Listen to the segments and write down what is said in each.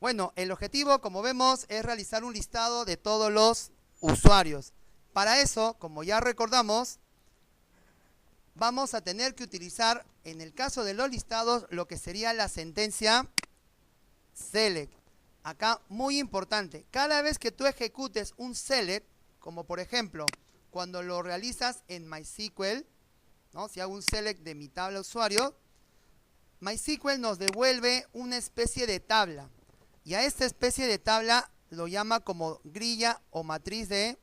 Bueno, el objetivo, como vemos, es realizar un listado de todos los usuarios. Para eso, como ya recordamos, vamos a tener que utilizar, en el caso de los listados, lo que sería la sentencia select. Acá, muy importante, cada vez que tú ejecutes un select, como por ejemplo, cuando lo realizas en MySQL, ¿no? Si hago un select de mi tabla usuario, MySQL nos devuelve una especie de tabla. Y a esta especie de tabla lo llama como grilla o matriz de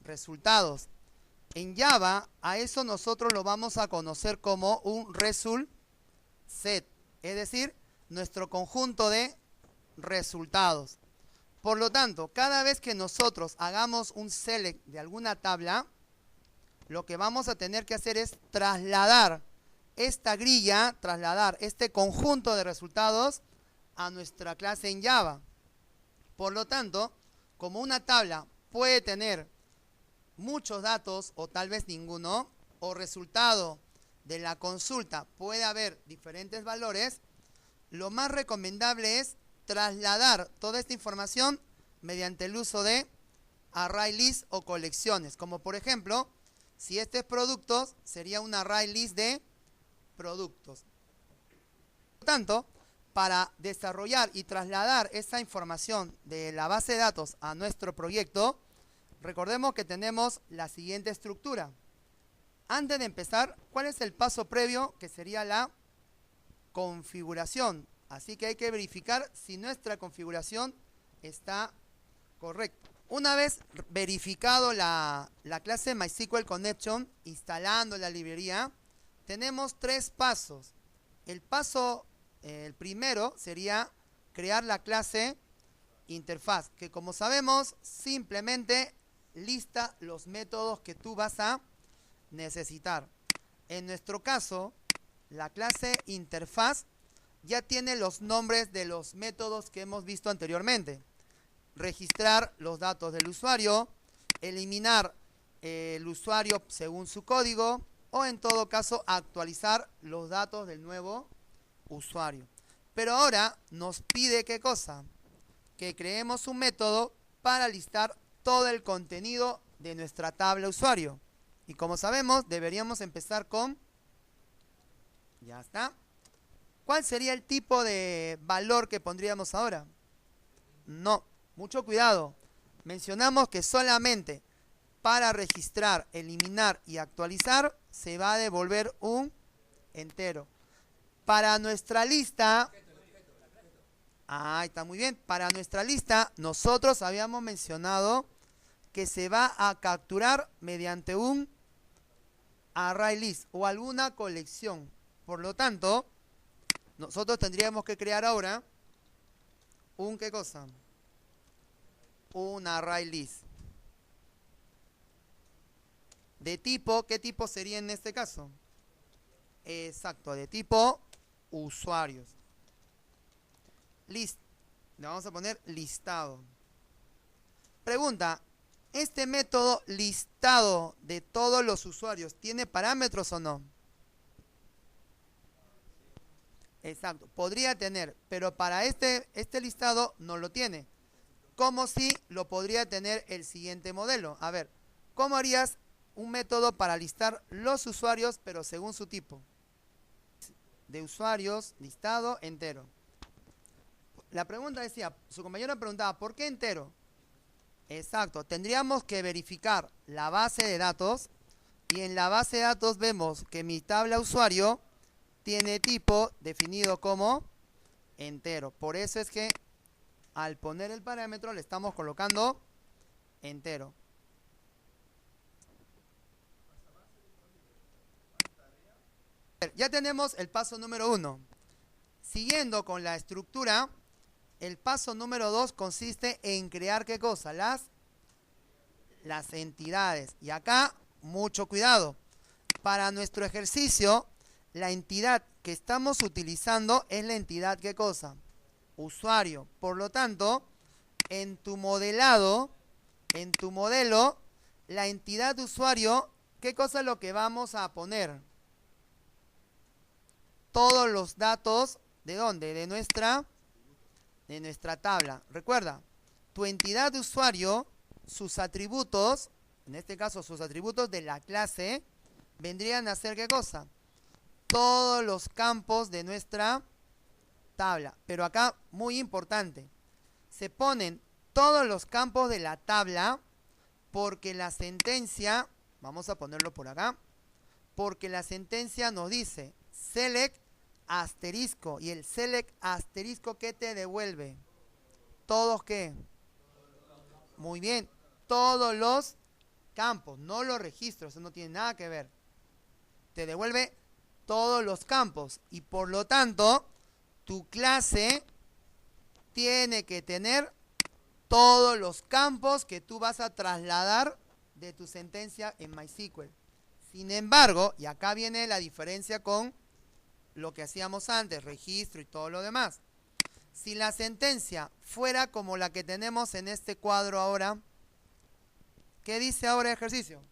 resultados. En Java, a eso nosotros lo vamos a conocer como un result set, es decir, nuestro conjunto de resultados. Por lo tanto, cada vez que nosotros hagamos un select de alguna tabla, lo que vamos a tener que hacer es trasladar esta grilla, trasladar este conjunto de resultados a nuestra clase en Java. Por lo tanto, como una tabla puede tener muchos datos o tal vez ninguno, o resultado de la consulta puede haber diferentes valores, lo más recomendable es trasladar toda esta información mediante el uso de array list o colecciones, como por ejemplo, si este es productos, sería un array list de productos. Por lo tanto, para desarrollar y trasladar esa información de la base de datos a nuestro proyecto, recordemos que tenemos la siguiente estructura. Antes de empezar, ¿cuál es el paso previo? Que sería la configuración. Así que hay que verificar si nuestra configuración está correcta. Una vez verificado la clase MySQL Connection, instalando la librería, tenemos tres pasos. El primero sería crear la clase interfaz, que como sabemos, simplemente lista los métodos que tú vas a necesitar. En nuestro caso, la clase interfaz ya tiene los nombres de los métodos que hemos visto anteriormente. Registrar los datos del usuario, eliminar el usuario según su código, o en todo caso actualizar los datos del nuevo usuario. Pero ahora nos pide ¿qué cosa? Que creemos un método para listar todo el contenido de nuestra tabla usuario. Y como sabemos, deberíamos empezar con... Ya está. ¿Cuál sería el tipo de valor que pondríamos ahora? No, mucho cuidado. Mencionamos que solamente para registrar, eliminar y actualizar se va a devolver un entero. Para nuestra lista... Ah, está muy bien. Para nuestra lista, nosotros habíamos mencionado que se va a capturar mediante un array list o alguna colección. Por lo tanto, nosotros tendríamos que crear ahora un ¿qué cosa? Un array list. De tipo, ¿qué tipo sería en este caso? Exacto, de tipo usuarios. List. Le vamos a poner listado. Pregunta, ¿este método listado de todos los usuarios tiene parámetros o no? Exacto, podría tener, pero para este listado no lo tiene. Como si lo podría tener el siguiente modelo. A ver, ¿cómo harías un método para listar los usuarios, pero según su tipo? De usuarios, listado, entero. La pregunta decía, su compañero preguntaba, ¿por qué entero? Exacto, tendríamos que verificar la base de datos y en la base de datos vemos que mi tabla usuario tiene tipo definido como entero. Por eso es que al poner el parámetro le estamos colocando entero. Ya tenemos el paso número 1. Siguiendo con la estructura, el paso número 2 consiste en crear ¿qué cosa? Las entidades. Y acá, mucho cuidado. Para nuestro ejercicio, la entidad que estamos utilizando es la entidad ¿qué cosa? Usuario. Por lo tanto, en tu modelado, en tu modelo, la entidad usuario, ¿qué cosa es lo que vamos a poner? Todos los datos, ¿de dónde? De nuestra de nuestra tabla. Recuerda, tu entidad de usuario, sus atributos, en este caso sus atributos de la clase, vendrían a ser ¿qué cosa? Todos los campos de nuestra tabla. Pero acá, muy importante, se ponen todos los campos de la tabla porque la sentencia, vamos a ponerlo por acá, porque la sentencia nos dice select asterisco, y el select asterisco ¿qué te devuelve? ¿Todos qué? Muy bien, todos los campos, no los registros, eso no tiene nada que ver. Te devuelve todos los campos y por lo tanto tu clase tiene que tener todos los campos que tú vas a trasladar de tu sentencia en MySQL. Sin embargo, y acá viene la diferencia con lo que hacíamos antes, registro y todo lo demás. Si la sentencia fuera como la que tenemos en este cuadro ahora, ¿qué dice ahora el ejercicio?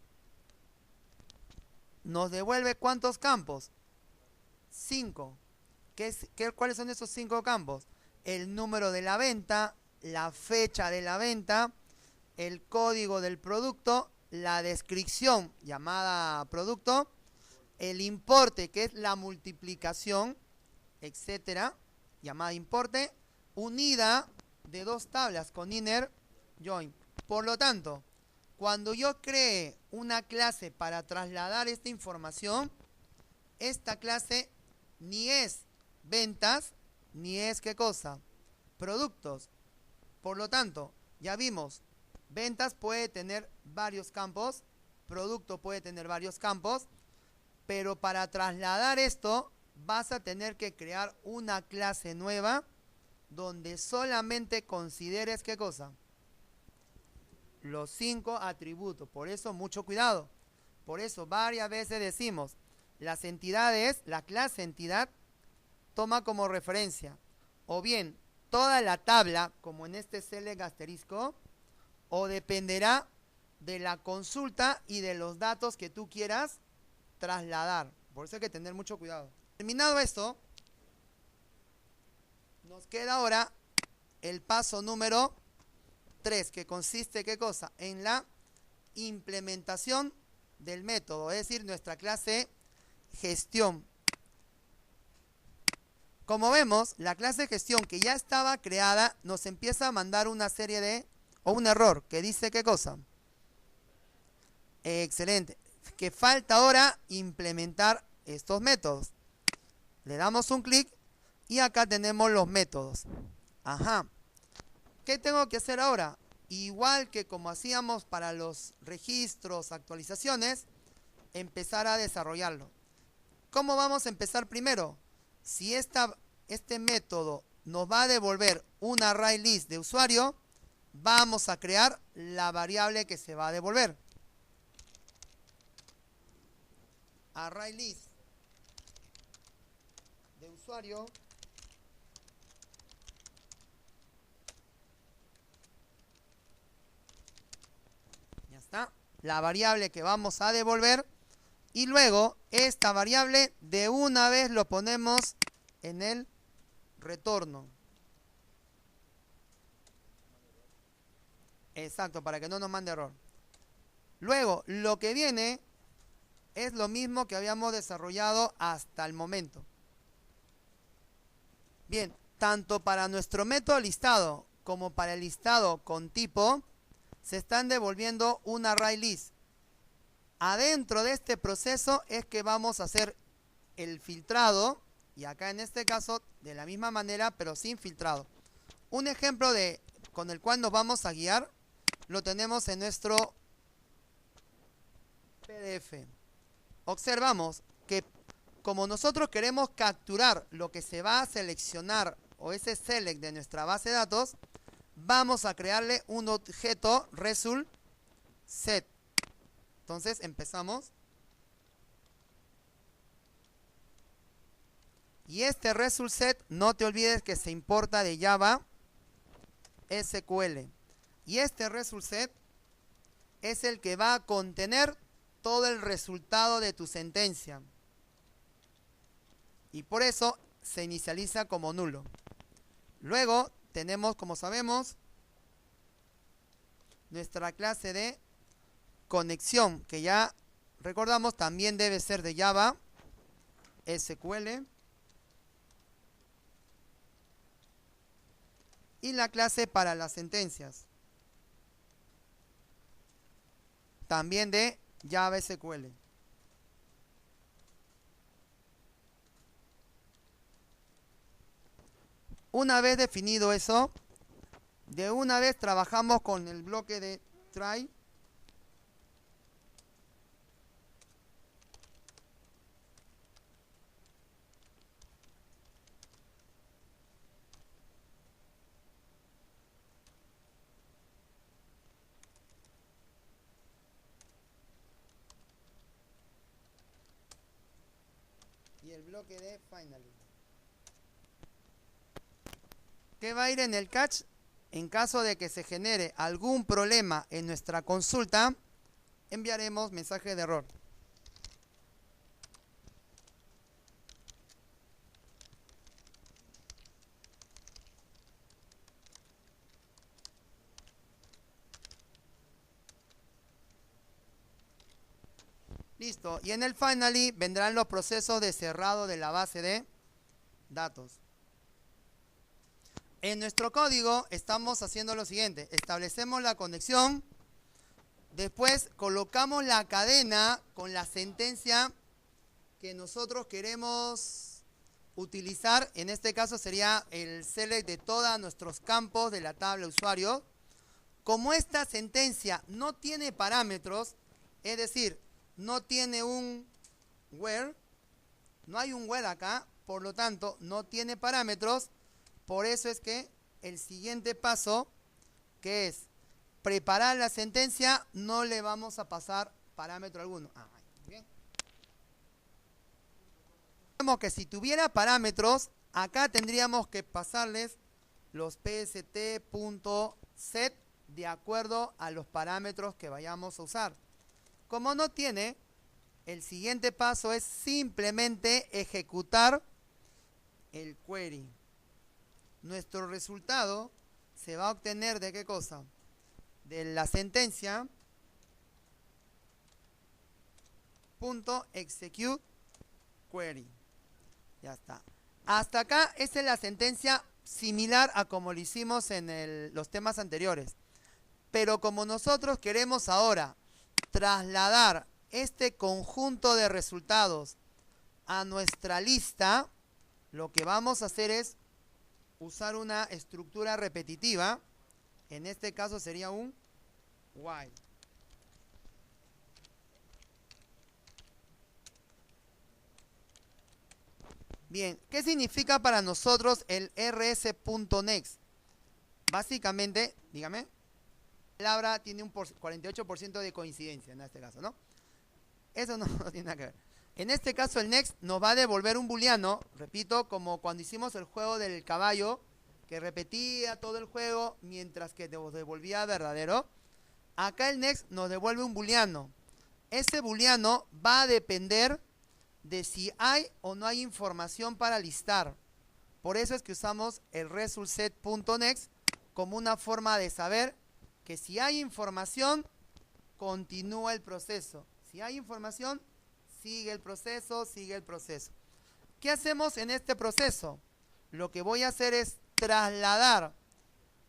Nos devuelve ¿cuántos campos? 5. ¿Cuáles son esos 5 campos? El número de la venta, la fecha de la venta, el código del producto, la descripción llamada producto, el importe que es la multiplicación, etcétera, llamada importe, unida de 2 tablas con inner join. Por lo tanto, cuando yo cree una clase para trasladar esta información, esta clase ni es ventas, ni es ¿qué cosa? Productos. Por lo tanto, ya vimos, ventas puede tener varios campos, producto puede tener varios campos, pero para trasladar esto vas a tener que crear una clase nueva donde solamente consideres ¿qué cosa? Los 5 atributos. Por eso mucho cuidado. Por eso varias veces decimos, las entidades, la clase entidad toma como referencia o bien toda la tabla, como en este select asterisco, o dependerá de la consulta y de los datos que tú quieras trasladar. Por eso hay que tener mucho cuidado. Terminado esto, nos queda ahora el paso número 3, que consiste ¿qué cosa? En la implementación del método, es decir, nuestra clase gestión. Como vemos, la clase gestión que ya estaba creada nos empieza a mandar una serie de, o un error, que dice ¿qué cosa? Excelente. Que falta ahora implementar estos métodos. Le damos un clic y acá tenemos los métodos. Ajá. ¿Qué tengo que hacer ahora? Igual que como hacíamos para los registros, actualizaciones, empezar a desarrollarlo. ¿Cómo vamos a empezar primero? Si este método nos va a devolver un array list de usuario, vamos a crear la variable que se va a devolver. Array list de usuario. Ya está. La variable que vamos a devolver. Y luego esta variable de una vez lo ponemos en el retorno. Exacto, para que no nos mande error. Luego, lo que viene es lo mismo que habíamos desarrollado hasta el momento. Bien, tanto para nuestro método listado como para el listado con tipo, se están devolviendo un array list. Adentro de este proceso es que vamos a hacer el filtrado, y acá en este caso de la misma manera, pero sin filtrado. Un ejemplo con el cual nos vamos a guiar, lo tenemos en nuestro PDF. Observamos que como nosotros queremos capturar lo que se va a seleccionar o ese select de nuestra base de datos, vamos a crearle un objeto result set. Entonces empezamos. Y este result set, no te olvides que se importa de Java SQL. Y este result set es el que va a contener todo el resultado de tu sentencia. Y por eso se inicializa como nulo. Luego tenemos, como sabemos, nuestra clase de conexión, que ya recordamos también debe ser de Java, SQL. Y la clase para las sentencias, también de Java SQL. Una vez definido eso, de una vez trabajamos con el bloque de try. Y el bloque de finally. ¿Qué va a ir en el catch? En caso de que se genere algún problema en nuestra consulta, enviaremos mensaje de error. Listo. Y en el finally vendrán los procesos de cerrado de la base de datos. En nuestro código estamos haciendo lo siguiente. Establecemos la conexión. Después colocamos la cadena con la sentencia que nosotros queremos utilizar. En este caso sería el select de todos nuestros campos de la tabla usuario. Como esta sentencia no tiene parámetros, es decir, no tiene un where, no hay un where acá, por lo tanto no tiene parámetros. Por eso es que el siguiente paso, que es preparar la sentencia, no le vamos a pasar parámetro alguno. Bien. Vemos que si tuviera parámetros, acá tendríamos que pasarles los pst.set de acuerdo a los parámetros que vayamos a usar. Como no tiene, el siguiente paso es simplemente ejecutar el query. Nuestro resultado se va a obtener ¿de qué cosa? De la sentencia .execute query. Ya está. Hasta acá esa es la sentencia similar a como lo hicimos en los temas anteriores. Pero como nosotros queremos ahora trasladar este conjunto de resultados a nuestra lista, lo que vamos a hacer es usar una estructura repetitiva. En este caso sería un while. Bien, ¿qué significa para nosotros el rs.next? Básicamente, dígame, la palabra tiene un 48% de coincidencia en este caso, ¿no? Eso no tiene nada que ver. En este caso el next nos va a devolver un booleano, repito, como cuando hicimos el juego del caballo, que repetía todo el juego mientras que nos devolvía verdadero. Acá el next nos devuelve un booleano. Ese booleano va a depender de si hay o no hay información para listar. Por eso es que usamos el resultSet.next como una forma de saber que si hay información, continúa el proceso. Si hay información, sigue el proceso, sigue el proceso. ¿Qué hacemos en este proceso? Lo que voy a hacer es trasladar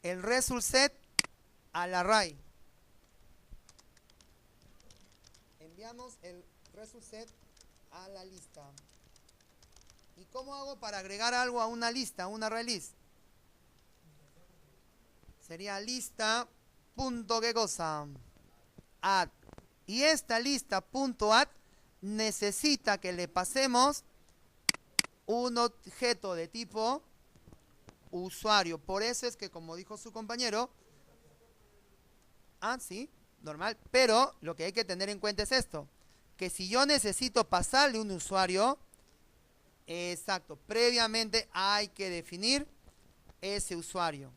el resultSet al array. Enviamos el resultSet a la lista. ¿Y cómo hago para agregar algo a una lista, a un array list? Sería lista punto qué cosa, add. Y esta lista punto add necesita que le pasemos un objeto de tipo usuario. Por eso es que, como dijo su compañero, sí, normal, pero lo que hay que tener en cuenta es esto, que si yo necesito pasarle un usuario, exacto, previamente hay que definir ese usuario.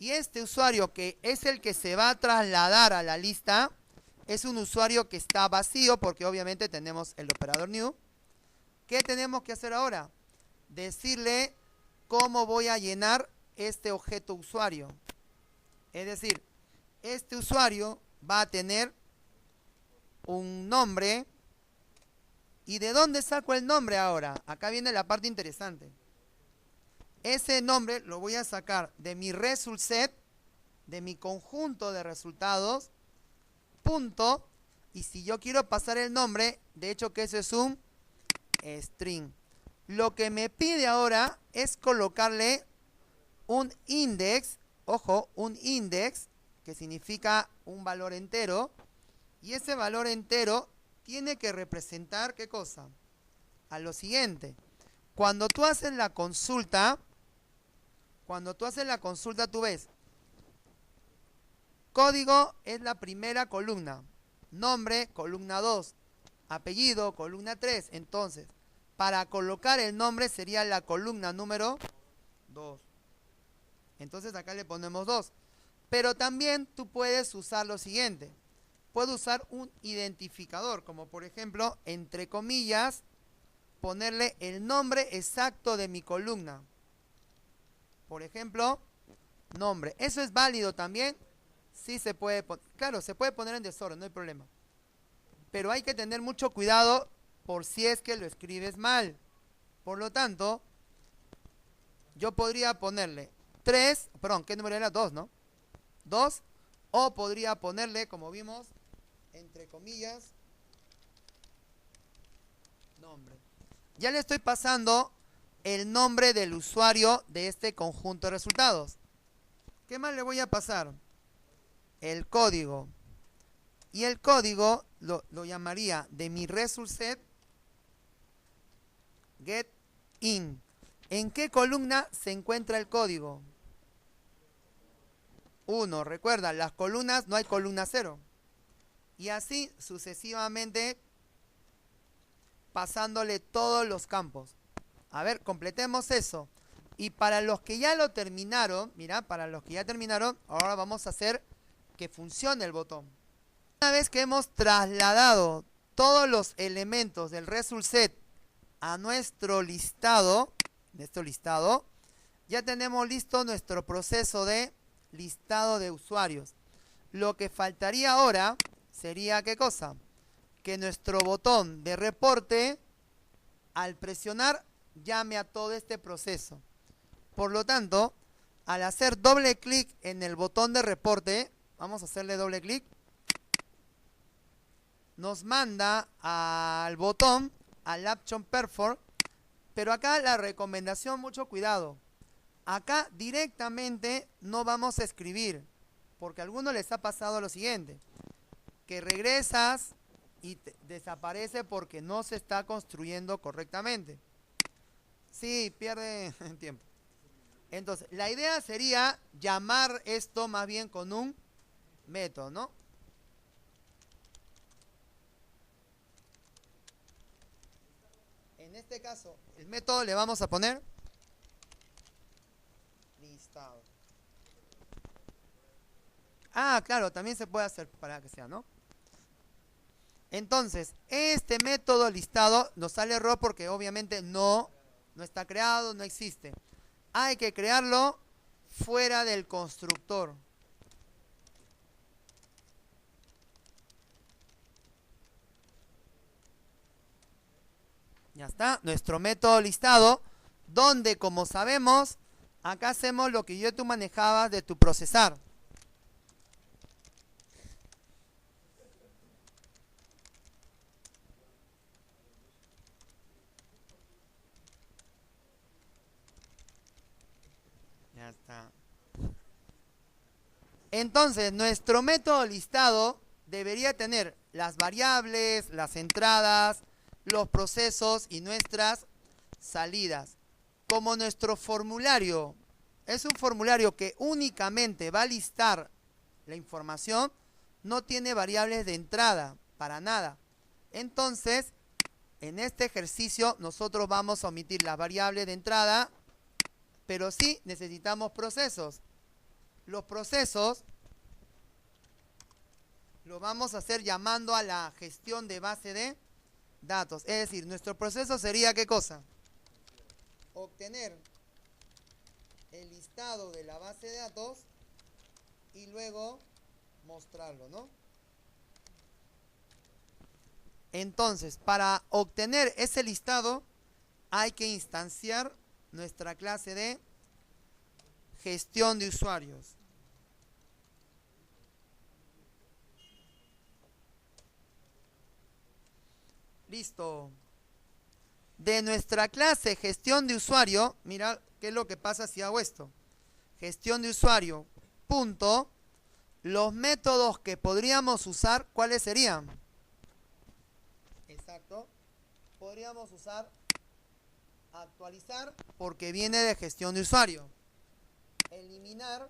Y este usuario, que es el que se va a trasladar a la lista, es un usuario que está vacío porque obviamente tenemos el operador new. ¿Qué tenemos que hacer ahora? Decirle cómo voy a llenar este objeto usuario. Es decir, este usuario va a tener un nombre. ¿Y de dónde saco el nombre ahora? Acá viene la parte interesante. Ese nombre lo voy a sacar de mi result set, de mi conjunto de resultados, punto. Y si yo quiero pasar el nombre, de hecho que eso es un string. Lo que me pide ahora es colocarle un index, ojo, un index, que significa un valor entero, y ese valor entero tiene que representar, ¿qué cosa? A lo siguiente. Cuando tú haces la consulta, tú ves, código es la primera columna, nombre, columna 2, apellido, columna 3. Entonces, para colocar el nombre sería la columna número 2. Entonces acá le ponemos 2. Pero también tú puedes usar lo siguiente. Puedo usar un identificador, como por ejemplo, entre comillas, ponerle el nombre exacto de mi columna. Por ejemplo, nombre. ¿Eso es válido también? Sí se puede poner. Claro, se puede poner en desorden, no hay problema. Pero hay que tener mucho cuidado por si es que lo escribes mal. Por lo tanto, yo podría ponerle 3, perdón, ¿qué número era? 2, ¿no? 2, o podría ponerle, como vimos, entre comillas, nombre. Ya le estoy pasando el nombre del usuario de este conjunto de resultados. ¿Qué más le voy a pasar? El código. Y el código lo llamaría de mi result set get in. ¿En qué columna se encuentra el código? 1. Recuerda, las columnas, no hay columna 0. Y así sucesivamente, pasándole todos los campos. A ver, completemos eso. Y para los que ya lo terminaron, mira, para los que ya terminaron, ahora vamos a hacer que funcione el botón. Una vez que hemos trasladado todos los elementos del result set a nuestro listado, ya tenemos listo nuestro proceso de listado de usuarios. Lo que faltaría ahora sería, ¿qué cosa? Que nuestro botón de reporte, al presionar, llame a todo este proceso. Por lo tanto, al hacer doble clic en el botón de reporte, vamos a hacerle doble clic, nos manda al botón, al action perform, pero acá la recomendación, mucho cuidado. Acá directamente no vamos a escribir, porque a algunos les ha pasado lo siguiente, que regresas y desaparece porque no se está construyendo correctamente. Sí, pierde tiempo. Entonces, la idea sería llamar esto más bien con un método, ¿no? En este caso, el método le vamos a poner listado. Ah, claro, también se puede hacer para que sea, ¿no? Entonces, este método listado nos sale error porque obviamente no está creado, no existe. Hay que crearlo fuera del constructor. Ya está, nuestro método listado, donde, como sabemos, acá hacemos lo que tú manejabas de tu procesar. Ya está. Entonces, nuestro método listado debería tener las variables, las entradas, los procesos y nuestras salidas. Como nuestro formulario es un formulario que únicamente va a listar la información, no tiene variables de entrada, para nada. Entonces, en este ejercicio nosotros vamos a omitir las variables de entrada, pero sí necesitamos procesos. Los procesos lo vamos a hacer llamando a la gestión de base de datos. Es decir, nuestro proceso sería ¿qué cosa? Obtener el listado de la base de datos y luego mostrarlo, ¿no? Entonces, para obtener ese listado hay que instanciar nuestra clase de gestión de usuarios. Listo. De nuestra clase gestión de usuario, mira qué es lo que pasa si hago esto. Gestión de usuario, punto. Los métodos que podríamos usar, ¿cuáles serían? Exacto. Podríamos usar actualizar, porque viene de gestión de usuario. Eliminar,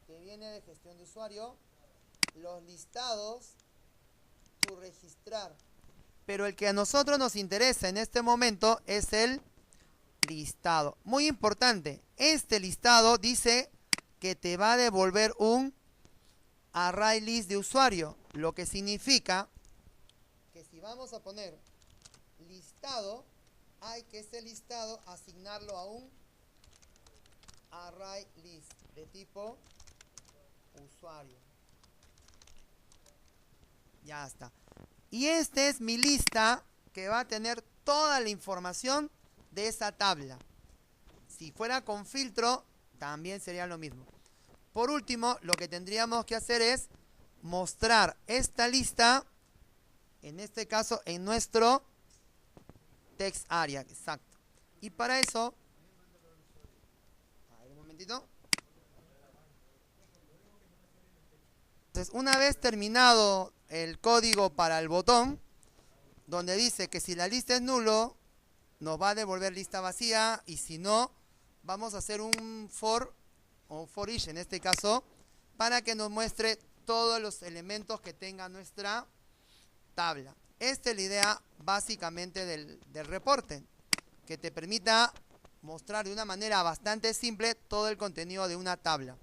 que viene de gestión de usuario. Los listados, tu registrar. Pero el que a nosotros nos interesa en este momento es el listado. Muy importante, este listado dice que te va a devolver un array list de usuario, lo que significa que si vamos a poner listado, hay que ese listado asignarlo a un array list de tipo usuario. Ya está. Y esta es mi lista que va a tener toda la información de esa tabla. Si fuera con filtro, también sería lo mismo. Por último, lo que tendríamos que hacer es mostrar esta lista, en este caso, en nuestro text area. Exacto. Y para eso, a ver un momentito. Entonces, una vez terminado el código para el botón, donde dice que si la lista es nulo, nos va a devolver lista vacía, y si no, vamos a hacer un for, o for each en este caso, para que nos muestre todos los elementos que tenga nuestra tabla. Esta es la idea básicamente del reporte, que te permita mostrar de una manera bastante simple todo el contenido de una tabla.